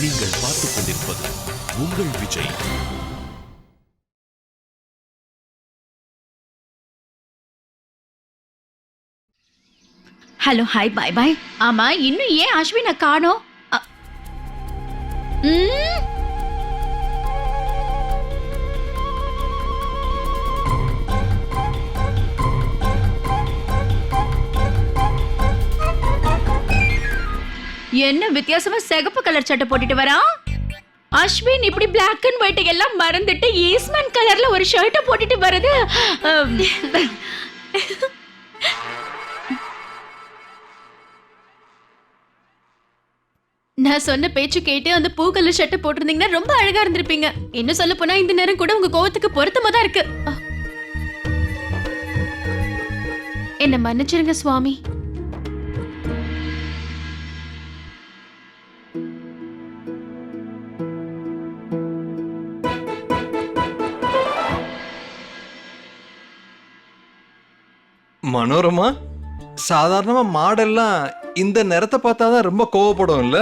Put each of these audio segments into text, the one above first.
நீங்கள் பார்த்துக் கொண்டிருப்பது உங்கள் விஜய். ஹலோ, ஹாய், பாய் பாய். ஆமா, இன்னும் ஏன் அஸ்வினை காணோம்? என்ன வித்தியாசமா சிகப்பு கலர் சட்டை போட்டுட்டு வரான்? அஸ்வின் இப்படி பிளாக் அண்ட் ஒயிட் எல்லாம் மறந்துட்டு ஈஸ்மன் கலர்ல ஒரு ஷர்ட்டை போட்டுட்டு வருது. நான் சொன்ன பேச்சு கேட்டு அந்த பூ கலர் ஷர்ட்டை போட்டிருந்தீங்கன்னா ரொம்ப அழகா இருந்திருப்பீங்க. இன்னும் சொல்ல போனா இந்த நேரம் கூட உங்க கோவத்துக்கு பொருத்தமா தான் இருக்கு. என்ன மன்னிச்சிருங்க சுவாமி. மனோரமா, சாதாரணமா மாடெல்லாம் இந்த நிறத்தை பார்த்தாதான் ரொம்ப கோவப்படும் இல்ல?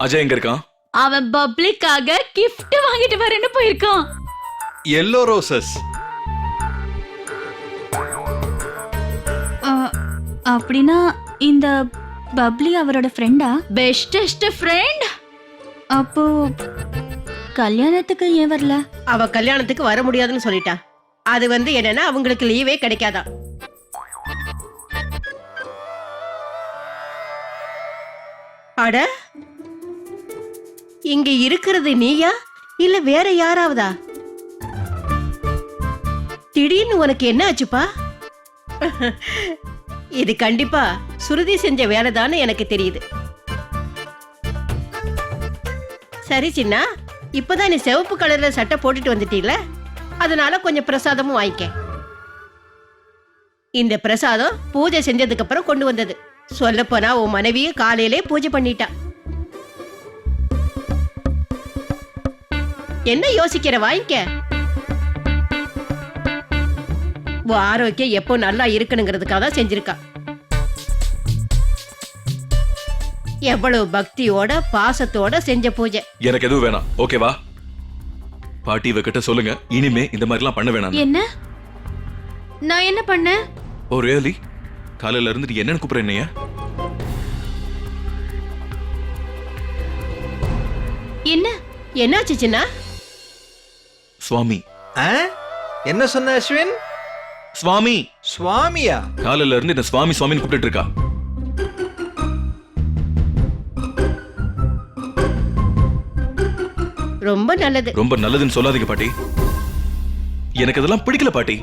அஜய் எங்க இருக்கான்? அவன் பப்ளிக்காக gift வாங்கிட்டு வரேன்னு போயிருக்கான். Yellow roses. அப்படின்னா இந்த பப்ளி அவரோட ஃப்ரெண்டா? Bestest friend. அப்போ கல்யாணத்துக்கு ஏன் வரல? அவ கல்யாணத்துக்கு வர முடியாதுன்னு சொல்லிட்டா. அது என்னன்னா அவங்களுக்கு லீவே கிடைக்காதா. அட, இங்க இருக்கிறது நீயா இல்ல வேற யாராவதா? திடீர்னு உனக்கு என்ன ஆச்சுப்பா? இது கண்டிப்பா சுருதி செஞ்ச வேலைதான்னு எனக்கு தெரியுது. சரி சின்னா, இப்பதான் நீ சிவப்பு கலர்ல சட்டை போட்டுட்டு வந்துட்டீல, அதனால கொஞ்சம் பிரசாதமும் வாங்கிக்க. இந்த பிரசாதம் பூஜை செஞ்சதுக்கு அப்புறம் கொண்டு வந்தது. சொல்ல போனா உன் மனைவியே காலையிலே பூஜை பண்ணிட்டா. என்ன யோசிக்கிற? வாங்கிக்க. உன் ஆரோக்கியம் எப்போ நல்லா இருக்கணுங்கிறதுக்காக தான் செஞ்சிருக்கா. எவ்வளவு பக்தியோட பாசத்தோட செஞ்ச பூஜை. எனக்கு எதுவும் வேணாம், ஓகேவா? பாட்டி கிட்ட சொல்லுங்க இனிமே இந்த மாதிரி எல்லாம் பண்ண வேணாம். என்ன? நான் என்ன பண்ணேன்? ஓ ரியலி? காலையில இருந்து நீ என்னன்னு கூப்பிடுற? என்னையா? என்ன என்னாச்சு சின்னா? சுவாமி. என்ன சொன்ன அஸ்வின்? சுவாமி. சுவாமியா? காலையில இருந்து என்ன சுவாமி சுவாமின்னு கூப்பிட்டு இருக்கா. ரொம்ப நல்லது. ரொம்ப நல்லதுன்னு சொல்லாதீங்க பாட்டி. எனக்கு அதெல்லாம் பிடிக்கல பாட்டி.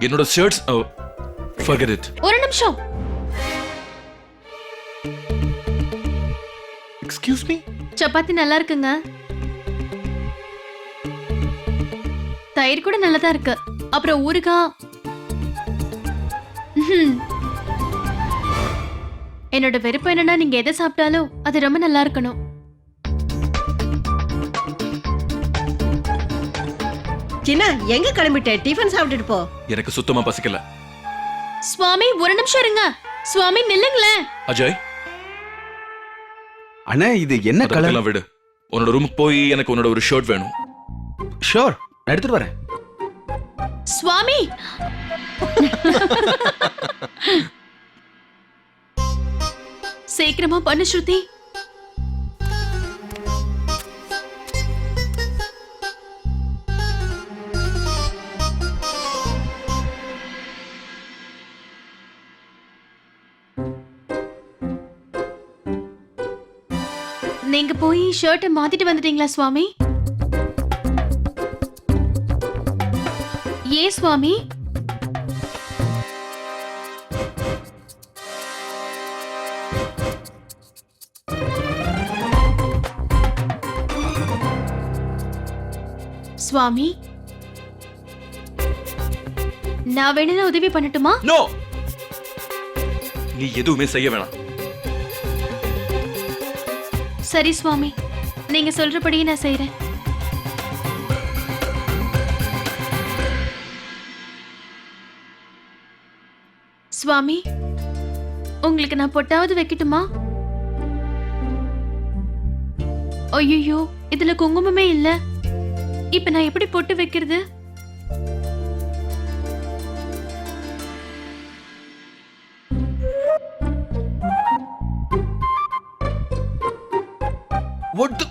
என்னோட ஷர்ட்ஸ் forget it. ஒரு நிமிஷம். Excuse me. சப்பாத்தி நல்லா இருக்குங்க. தயிர் கூட நல்லதா இருக்கு. அப்புறம் ஊறுகாய். என்னோட விருப்பம் என்னன்னா நீங்க எதை சாப்பிட்டாலும் அது ரொம்ப நல்லா இருக்கணும். சின்னா, எங்க கிளம்பிட்ட? டிஃபன் சாப்பிட்டுட்டு போ. எனக்கு சுத்தமா பசிக்கல. சுவாமி ஒரு நிமிஷம் இருங்க. சுவாமி நில்லுங்களேன். அஜய். அண்ணா, இது என்ன கலர்? விடு. உன்னோட ரூமுக்கு போய் எனக்கு உன்னோட ஒரு ஷர்ட் வேணும். ஷோர், எடுத்துட்டு வரேன். சுவாமி. சீக்கிரமா பண்ணு ஸ்ருதி. நீங்க போய் ஷர்ட்டை மாத்திட்டு வந்துட்டீங்களா சுவாமி? ஏன் சுவாமி? சுவாமி, நான் வேணும்னா உதவி பண்ணட்டுமா? நோ, நீ எதுவுமே செய்ய வேணாம். சரி சுவாமி, நீங்க சொல்றபடியே நான் செய்றேன். சுவாமி, உங்களுக்கு நான் பொட்டாவது வைக்கட்டுமா? ஐயோ, இதுல குங்குமமே இல்ல. இப்ப நான் எப்படி பொட்டு வைக்கிறது? What the?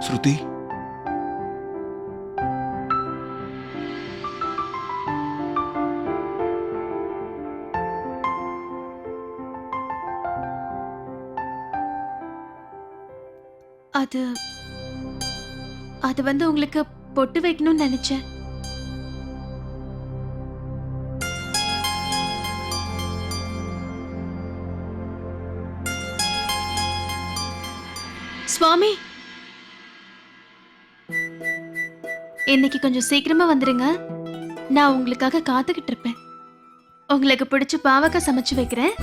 ஸ்ருதி, அது வந்து உங்களுக்கு பொட்டு வைக்கணும்னு நினைச்சேன். சுவாமி, இன்னைக்கு கொஞ்சம் சீக்கிரமா வந்துருங்க. நான் உங்களுக்காக காத்துக்கிட்டு இருப்பேன். உங்களுக்கு பிடிச்ச பாவக்காய் சமைச்சு வைக்கிறேன்.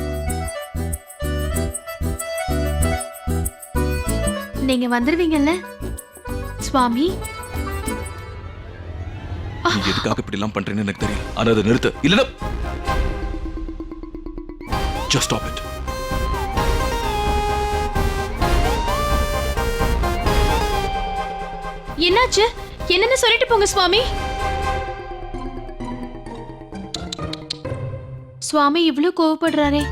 நீங்க வந்துருவீங்கல்ல சுவாமி? நீ எதுக்காக இப்படி எல்லாம் பண்றேன்னு எனக்கு தெரியல. ஆனா அதை நிறுத்து. இல்ல, just stop it. என்னாச்சு? என்னன்னு சொல்லிட்டு போங்க சுவாமி. சுவாமி இவ்ளோ கோவப்படுறாரே.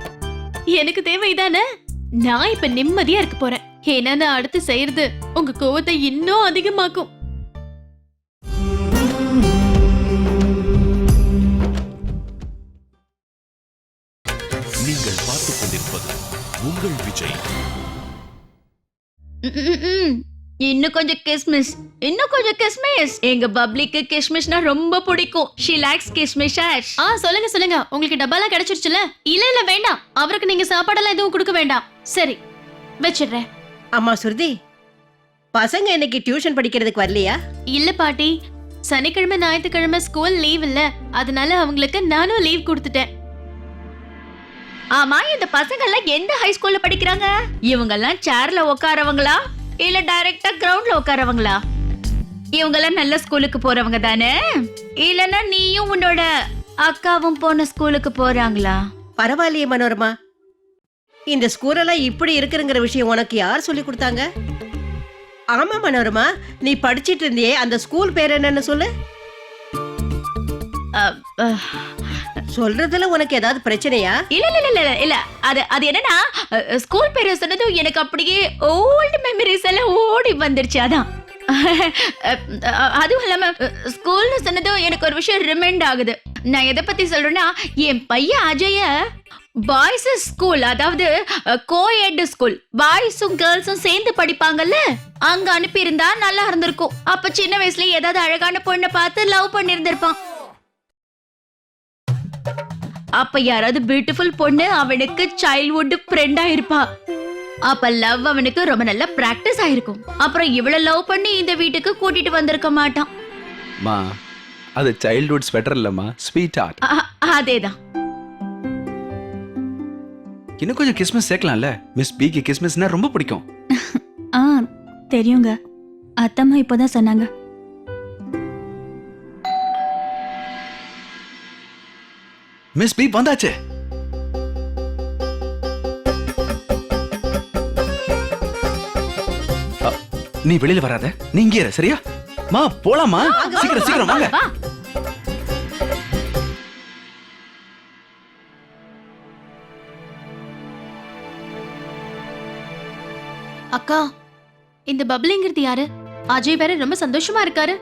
எனக்கு தேவை இதானே. நான் இப்ப நிம்மதியா இருக்க போறேன். ஏன்னா நான் அடுத்து செய்யறது உங்க கோவத்தை இன்னும் அதிகமாக்கும். நீங்கள் பார்த்துக் கொண்டிருப்பது உங்கள் விஜய். இன்னும் கொஞ்சம் கிஸ்மிஸ், இன்னும் கொஞ்சம் கிஸ்மிஸ். எங்க பப்ளிக்கு கிஸ்மிஸ்னா ரொம்ப பிடிக்கும். she likes கிஸ்மிஸ். சொல்லுங்க சொல்லுங்க, உங்களுக்கு டப்பாலாம் கிடைச்சிருச்சுல? இல்ல வேண்டாம், அவருக்கு நீங்க சாப்பாடெல்லாம் எதுவும் கொடுக்க வேண்டாம். சரி, வச்சிடுறேன். அம்மா சுருதி, பசங்க இன்னைக்கு டியூஷன் படிக்கிறதுக்கு வரலையா? இல்ல பாட்டி, சனிக்கிழமை ஞாயிற்றுக்கிழமை ஸ்கூல் லீவ் இல்ல, அதனால அவங்களுக்கு நானும் லீவ் கொடுத்துட்டேன். ஆமா, இந்த பசங்க எல்லாம் எந்த ஹை ஸ்கூல்ல படிக்கிறாங்க? இவங்க எல்லாம் சேர்ல உட்காரவங்களா இல்ல டைரக்டா கிரவுண்ட்ல உட்காரவங்களா? இவங்க எல்லாம் நல்ல ஸ்கூலுக்கு போறவங்க தானே? இல்லனா நீயும் உன்னோட அக்காவும் போன ஸ்கூலுக்கு போறாங்களா? பரவாயில்லையே மனோரமா, இந்த ஸ்கூலெல்லாம் இப்படி இருக்குங்கிற விஷயம் உனக்கு யார் சொல்லி கொடுத்தாங்க? ஆமா மனோரமா, நீ படிச்சிட்டு இருந்தியே அந்த ஸ்கூல் பேர் என்னன்னு சொல்லு. சொல்றதுல உனக்கு ஏதாவது பிரச்சனையா? இல்ல இல்ல இல்ல இல்ல, அது என்னன்னா ஸ்கூல் பேரை சொன்னதும் எனக்கு அப்படியே ஓல்டு மெமரிஸ் எல்லாம் ஓடி வந்துருச்சு. அதான். அதுவும் இல்லாம ஸ்கூல்னு சொன்னதும் எனக்கு ஒரு விஷயம் ரிமைண்ட் ஆகுது. நான் எதை பத்தி சொல்றேன்னா, என் பையன் அஜய பாய்ஸ் ஸ்கூல், அதாவது கோஎட் ஸ்கூல், பாய்ஸும் கேர்ள்ஸும் சேர்ந்து படிப்பாங்கல்ல, அங்க அனுப்பி இருந்தா நல்லா இருந்திருக்கும். அப்ப சின்ன வயசுல ஏதாவது அழகான பொண்ணை பார்த்து லவ் பண்ணிருந்திருப்பான். அப்ப யாராவது பியூட்டிஃபுல் பொண்ணு அவனுக்கு சைல்ட்ஹுட் ஃப்ரெண்டா இருப்பா. அப்ப லவ் அவனுக்கு ரொம்ப நல்ல பிராக்டிஸ் ஆயிருக்கும். அப்புறம் இவ்வளவு லவ் பண்ணி இந்த வீட்டுக்கு கூட்டிட்டு வந்திருக்க மாட்டான். மா, அது சைல்ட்ஹுட் ஸ்வெட்டர் இல்லம்மா, ஸ்வீட் ஹார்ட். அதேதான். இன்னும் கொஞ்சம் கிறிஸ்மஸ் சேர்க்கலாம்ல? மிஸ் பிக்கு கிறிஸ்மஸ்னா ரொம்ப பிடிக்கும். தெரியுங்க, அத்தம்மா இப்போதான் சொன்னாங்க. மிஸ் பி வந்தாச்சு. நீ வெளியில வராத, நீ இங்கே இரு, சரியா? மா போலாமா? சீக்கிரம் சீக்கிரம் வாங்க. அக்கா, இந்த பப்ளிங்கிறது யாரு? அஜய் வேற ரொம்ப சந்தோஷமா இருக்காரு.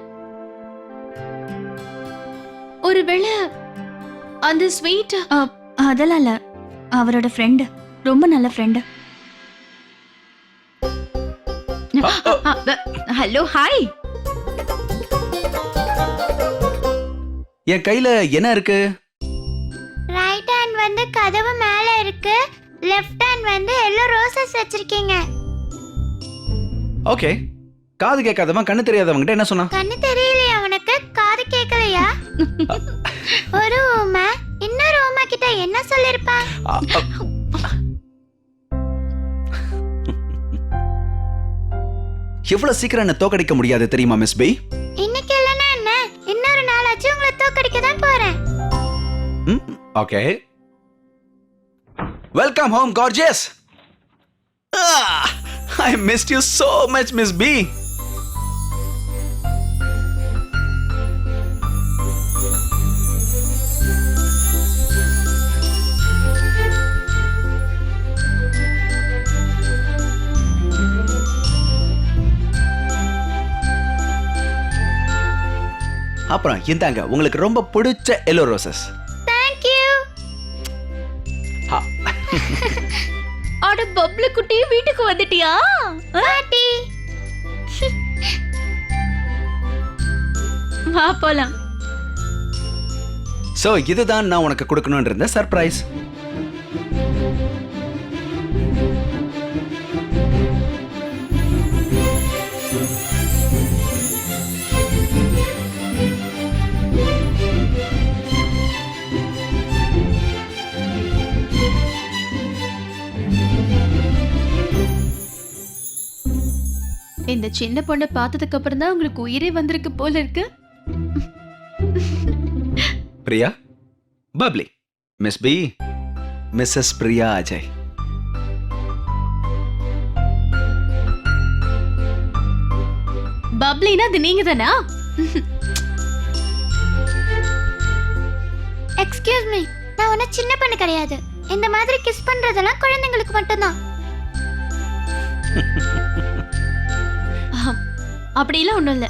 ஒருவேளை அந்த ஸ்வீட்? அதெல்லாம் இல்ல, அவரோட ஃப்ரெண்ட், ரொம்ப நல்ல ஃப்ரெண்ட். Hello, hi. என் கையில என்ன இருக்கு? ரைட் ஹேண்ட் வந்து கதவு மேல இருக்கு, லெஃப்ட் ஹேண்ட் வந்து எல்லோ ரோசஸ் வச்சிருக்கீங்க. ஓகே, காது கேட்காதவன் கண்ணு தெரியாதவங்கிட்ட என்ன சொன்னா? கண்ணு தெரியலையா உனக்கு? காது கேட்கலையா? ஒரு ஊமை இன்னொரு ஊமை கிட்ட என்ன சொல்லிருப்பான்? எவ்வளவு சீக்கிரம் என்ன தோக்கடிக்க முடியாது தெரியுமா மிஸ் பி? இன்னைக்கு இல்லைன்னா என்ன, இன்னொரு நாளாச்சு உங்களை தோக்கடிக்க தான் போறேன். Okay, welcome home gorgeous. I missed you so much, Miss B. அப்புறம் இந்தாங்க உங்களுக்கு ரொம்ப பிடிச்ச எல்லோ ரோசஸ். Thank you. அட பப்ளு குட்டி, வீட்டுக்கு வந்துட்டியா? பாட்டி. வா போலாம். சோ இதுதான் நான் உனக்கு கொடுக்கணும்னு இருந்த சர்ப்ரைஸ். இந்த சின்ன பொண்ணை பார்த்ததுக்கு அப்புறம் தான் உங்களுக்கு உயிரே வந்திருக்கு போல இருக்கு. Priya, Bubbly, miss B, Mrs Priya Ajay. பப்ளினா அது நீங்க தானா? எக்ஸ்கியூஸ் மீ, நான் ஒன்னும் சின்ன பொண்ணு கிடையாது. இந்த மாதிரி கிஸ் பண்றதெல்லாம் குழந்தைங்களுக்கு மட்டும்தான். அப்படிலாம் ஒண்ணும் இல்ல.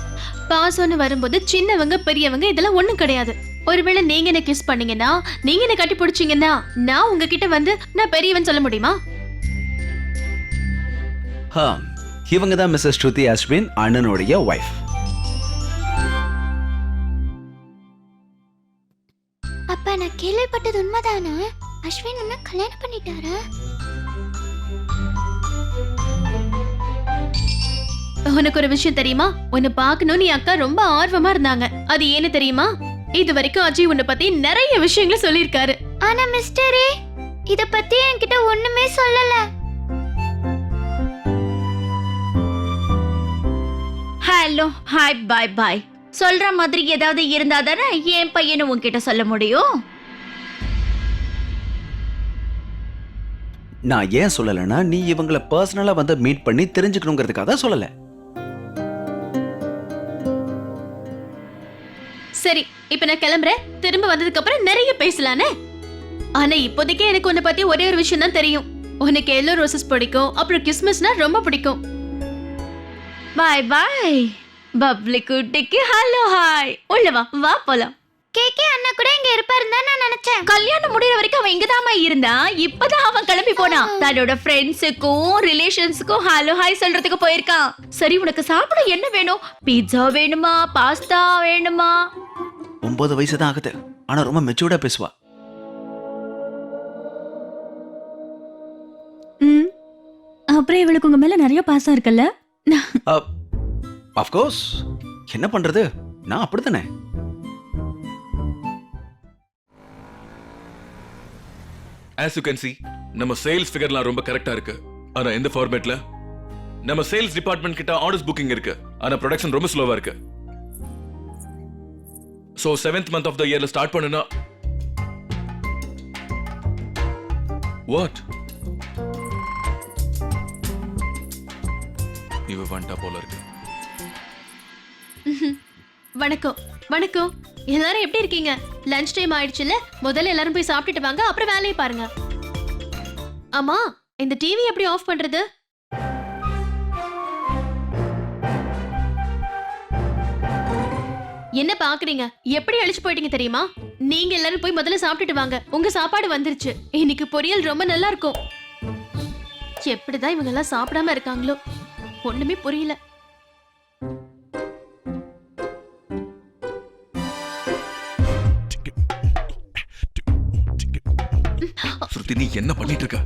பாசம்னு வரும்போது சின்னவங்க பெரியவங்க இதெல்லாம் ஒண்ணும் கிடையாது. ஒருவேளை நீங்க என்ன கிஸ் பண்ணீங்கன்னா, நீங்க என்ன கட்டி பிடிச்சீங்கன்னா, நான் உங்ககிட்ட வந்து நான் பெரியவன் சொல்ல முடியுமா? இவங்க தான் மிஸ்ஸஸ் ஸ்ருதி அஸ்வின், அண்ணனுடைய ஒய்ஃப். அப்பா, நான் கேள்விப்பட்டது உண்மைதானா? அஸ்வின் உன்னை கல்யாணம் பண்ணிட்டாரா? உனக்கு ஒரு விஷயம் தெரியுமா? உன்னை பார்க்கணும்னு என் அக்கா ரொம்ப ஆர்வமா இருந்தாங்க. அது ஏன்னு தெரியுமா? இது வரைக்கும் அஜய் உன்னை பத்தி நிறைய விஷயங்களை சொல்லியிருக்காரு. ஆனா மிஸ்டரே, இத பத்தி என்கிட்ட ஒண்ணுமே சொல்லல. ஹலோ, ஹாய், பை பை சொல்ற மாதிரி ஏதாவது இருந்தா தானே என் பையனும் உன்கிட்ட சொல்ல முடியும். நான் ஏன் சொல்லலைன்னா, நீ இவங்களை பர்சனலா வந்து மீட் பண்ணி தெரிஞ்சுக்கணுங்கிறதுக்காக தான் சொல்லல. சரி, இப்ப நான் கிளம்புறேன். திரும்ப வந்ததுக்கு அப்புறம் நிறைய பேசலானே. ஆனா இப்போதைக்கு எனக்கு உன்னை பத்தி ஒரே ஒரு விஷயம் தான் தெரியும். உனக்கு எல்லோ ரோசஸ் பிடிக்கும், அப்புறம் கிறிஸ்மஸ்னா ரொம்ப பிடிக்கும். பாய் பாய் பப்ளி குட்டிக்கு ஹலோ ஹாய். உள்ள வா, வா போலாம். கேக்கே அண்ணா கூட இங்க இருப்பாருன்னு தான் நான் நினைச்சேன். கல்யாணம் முடியற வரைக்கும் அவன் இங்கதாமா இருந்தா. இப்பதான் அவன் கிளம்பி போனான். தன்னோட ஃப்ரெண்ட்ஸுக்கும் ரிலேஷன்ஸுக்கும் ஹலோ ஹாய் சொல்றதுக்கு போயிருக்கான். சரி, உனக்கு சாப்பிட என்ன வேணும்? பீட்சா வேணுமா, பாஸ்தா வேணுமா? 9 வயசு தான் ஆகுது, ஆனா ரொம்ப மெச்சூர்டா பேசுவா. அப்புறம் இவளுக்கு உங்க மேல நிறைய பாசம் இருக்குல்ல? ஆஃப் கோர்ஸ், என்ன பண்றது, நான் அப்படித்தானே. As you can see, நம்ம சேல்ஸ் ஃபிகர்லாம் ரொம்ப கரெக்டா இருக்கு. ஆனா இந்த ஃபார்மேட்ல நம்ம சேல்ஸ் டிபார்ட்மெண்ட் கிட்ட ஆர்டர்ஸ் புக்கிங் இருக்கு, ஆனா ப்ரொடக்ஷன் ரொம்ப ஸ்லோவா இருக்கு. So 7th month of the yearல ஸ்டார்ட் பண்ணுனா what? இவ வண்டா போல இருக்கு. வணக்கம் வணக்கம், எல்லாரும் எப்படி இருக்கீங்க? லஞ்ச் டைம் ஆயிடுச்சுல, முதல்ல எல்லாரும் போய் சாப்பிட்டுட்டு வாங்க, அப்புறம் வேலையை பாருங்க. ஆமா, இந்த டிவி எப்படி ஆஃப் பண்றது? என்ன பாக்குறீங்க? எப்படி அழிச்சு போயிட்டீங்க தெரியுமா? நீங்க எல்லாரும் போய் முதல்ல சாப்பிட்டுட்டு வாங்க, உங்க சாப்பாடு வந்துருச்சு. இன்னைக்கு பொரியல் ரொம்ப நல்லா இருக்கும். எப்படிதான் இவங்க எல்லாம் சாப்பிடாம இருக்காங்களோ, ஒண்ணுமே புரியல. ஸ்ருதி நீ என்ன பண்ணிட்டு இருக்க?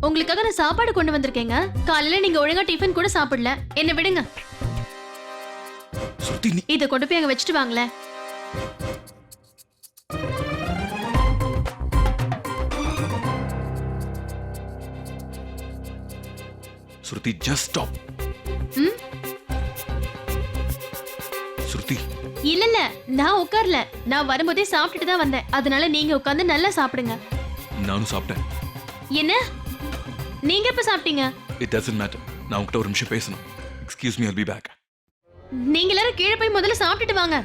உங்களுக்காக நான் சாப்பாடு கொண்டு வந்திருக்கேங்க. காலையில நீங்க ஒழுங்கா டிஃபன் கூட சாப்பிடல. என்ன விடுங்க. ஸ்ருதி நீ இத கொண்டு போய் அங்க வச்சுட்டு வாங்களேன். ஸ்ருதி ஜஸ்ட் ஸ்டாப். ம்? ஸ்ருதி இல்ல இல்ல, நான் உட்கார்ல. நான் வரும்போதே சாப்பிட்டுட்டு தான் வந்தேன். அதனால நீங்க உட்கார்ந்து நல்லா சாப்பிடுங்க. நானும் சாப்பிட்டேன். என்ன? நீங்க எப்ப சாப்பிட்டீங்க? It doesn't matter. நான் உன்கிட்ட ஒரு நிமிஷம் பேசணும். Excuse me, I'll be back. நீங்க எல்லாரும் கீழே போய் முதல்ல சாப்பிட்டுட்டு வாங்க.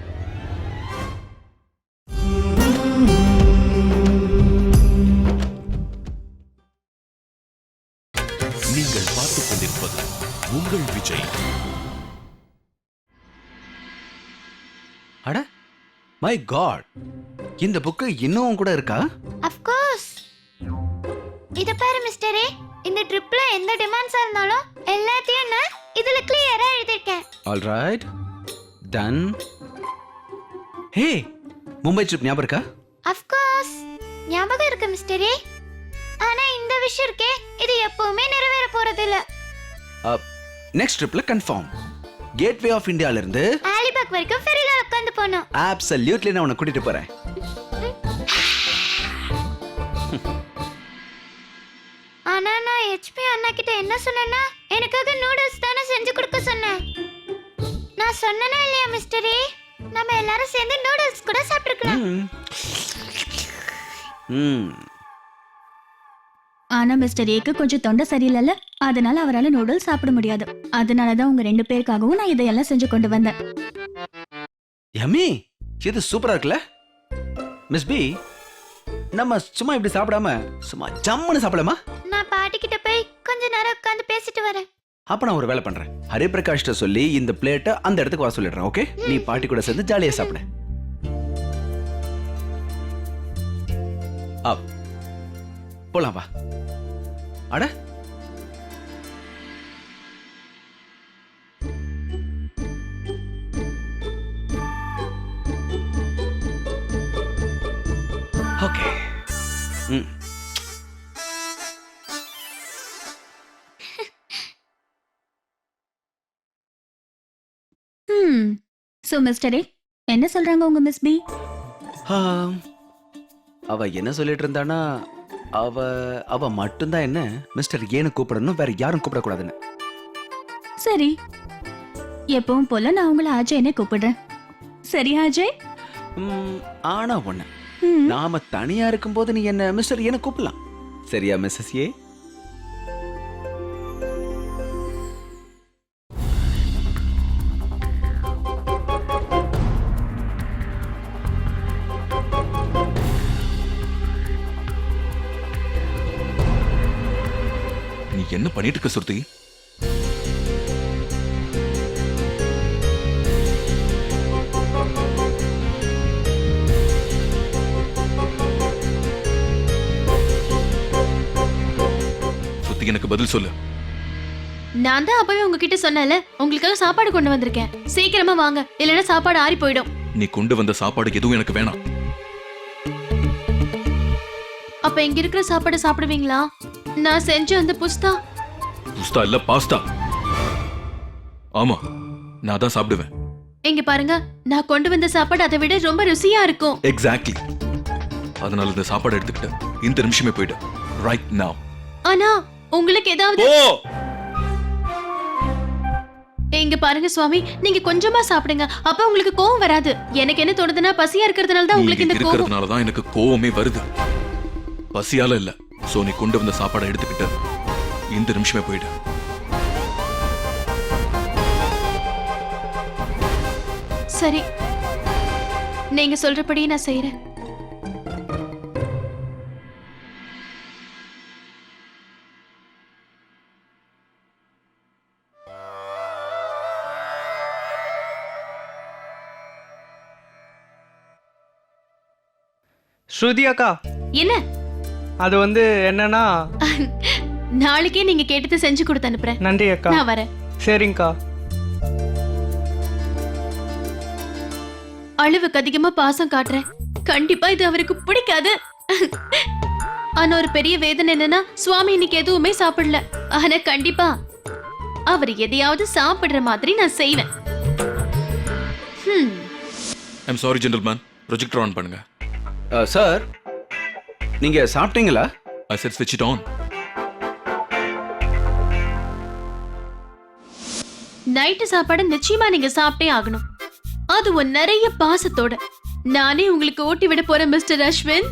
நீங்கள் பார்த்துக் கொண்டிருப்பது உங்கள் விஜய். அட மை காட், இந்த புக்கு இன்னும் கூட இருக்கா? Of course. இத பாரு மிஸ்டரே, இந்த ட்ரிப்ல எந்த டிமாண்ட்ஸா இருந்தாலும் எல்லாத்தையும் நான் இதுல கிளியரா எழுதிருக்கேன். Alright, done. Hey, Mumbai trip ஞாபகம் இருக்கா? Of course. ஞாபகம் இருக்கு மிஸ்டரே. ஆனா இந்த விஷயம் இருக்கே, இது எப்பவுமே நிறைவேற போறது இல்ல. நெக்ஸ்ட் ட்ரிப்ல கன்ஃபார்ம். கேட்வே ஆஃப் இந்தியால இருந்து ஆலிபாக் வரைக்கும் ஃபெரில உட்கார்ந்து போனோம். அப்சல்யூட்லி நான் உன்னை கூட்டிட்டு போறேன். ஆனா நான் ஹெச்பி அண்ணா கிட்ட என்ன சொன்னேன்னா, எனக்காக நூடுல்ஸ் தானே செஞ்சு கொடுக்க சொன்னேன். நான் சொன்னேனா இல்லையா மிஸ்டரே? நம்ம எல்லாரும் சேர்ந்து நூடுல்ஸ் கூட சாப்பிட்டுக்கலாம். ஆனா மிஸ்டர் ஏக்கு கொஞ்சம் தொண்டை சரியில்லைல்ல, அதனால அவரால் நூடுல்ஸ் சாப்பிட முடியாது. அதனாலதான் உங்க 2 பேருக்காகவும் நான் இதையெல்லாம் செஞ்சு கொண்டு வந்தேன். யம்மி, இது சூப்பரா இருக்குல்ல? மிஸ் பி, நம்ம சும்மா இப்படி சாப்பிடாம சும்மா ஜம்முன்னு சாப்பிடலாமா? நான் பாட்டி கிட்ட போய் கொஞ்ச நேரம் உட்கார்ந்து பேசிட்டு வரேன். அப்ப நான் ஒரு வேலை பண்றேன். ஹரிபிரகாஷ்ட சொல்லி இந்த பிளேட்டை அந்த இடத்துக்கு வர சொல்லிடுறேன். ஓகே, நீ பாட்டி கூட சேர்ந்து ஜாலியா சாப்பிடு. போலாம் வா. அட ஓகே. சோ மிஸ்டர் ஏ, என்ன சொல்றாங்க உங்க மிஸ் பி? அவ என்ன சொல்லிட்டு இருந்தானா, அவ மட்டும்தான் என்ன மிஸ்டர் ஏன்னு கூப்பிடணும், வேற யாரும் கூப்பிடக்கூடாதுன்னு. சரி, எப்பவும் போல நான் உங்களை அஜய்னே கூப்பிடுறேன். சரியா அஜய்? ஆனா ஒண்ணு, ம். நாம தனியா இருக்கும்போது நீ என்ன மிஸ்டர் ஏன்னு கூப்பிடலாம். சரியா மிஸ்ஸஸ் ஏ? நீ என்ன பண்ணிட்டு இருக்க ஸ்ருதி? ஸ்ருதி எனக்கு பதில் சொல்லு. நான் தான் அப்பவே உங்ககிட்ட சொன்னேன்ல, உங்களுக்காக சாப்பாடு கொண்டு வந்திருக்கேன். சீக்கிரமா வாங்க, இல்லைன்னா சாப்பாடு ஆறி போயிடும். நீ கொண்டு வந்த சாப்பாடு எதுவும் எனக்கு வேணாம். அப்ப இங்க இருக்கிற சாப்பாடு சாப்பிடுவீங்களா? நான் செஞ்ச அந்த புஸ்தா புஸ்தா இல்ல பாஸ்தா. ஆமா, நான் தான் சாப்பிடுவேன். இங்க பாருங்க, நான் கொண்டு வந்த சாப்பாடு அதை விட ரொம்ப ருசியா இருக்கும். எக்ஸாக்ட்லி. அதனால இந்த சாப்பாடு எடுத்துக்கிட்டு இந்த நிமிஷமே போயிடு. Right now. ஆனா உங்களுக்கு ஏதாவது ஓ, இங்க பாருங்க சுவாமி, நீங்க கொஞ்சமா சாப்பிடுங்க. அப்ப உங்களுக்கு கோவம் வராது. எனக்கு என்ன தோணுதுன்னா, பசியா இருக்கிறதுனால தான் உங்களுக்கு இந்த கோவம். இருக்கிறதுனால தான் எனக்கு கோவமே வருது. பசியால இல்ல. சோ நீ கொண்டு வந்த சாப்பாடை எடுத்துக்கிட்டு இந்த நிமிஷமே போயிடு. சரி, நீங்க சொல்றபடி நான் செய்யறேன். ஸ்ருதி அக்கா, என்ன? அது வந்து என்னன்னா, நாளைக்கே நீங்க கேட்டதை செஞ்சு கொடுத்து அனுப்புறேன். நன்றி அக்கா. நான் வரேன். சரிங்கக்கா. அளவுக்கு அதிகமா பாசம் காட்டுறேன். கண்டிப்பா இது அவருக்கு பிடிக்காது. ஆனா ஒரு பெரிய வேதனை என்னன்னா சுவாமி இன்னைக்கு எதுவுமே சாப்பிடல. ஆனா கண்டிப்பா அவர் எதையாவது சாப்பிடுற மாதிரி நான் செய்வேன். I'm sorry gentleman, projector on பண்ணுங்க. சார் நீங்க சாப்பிட்டீங்களா? ஐ செட் ஸ்விட்ச் இட் ஆன். நைட்டு சாப்பாடு நிச்சயமா நீங்க சாப்பிட்டே ஆகணும். அதுவும் நிறைய பாசத்தோட. நானே உங்களுக்கு ஊட்டி விட போறேன் மிஸ்டர் அஸ்வின்.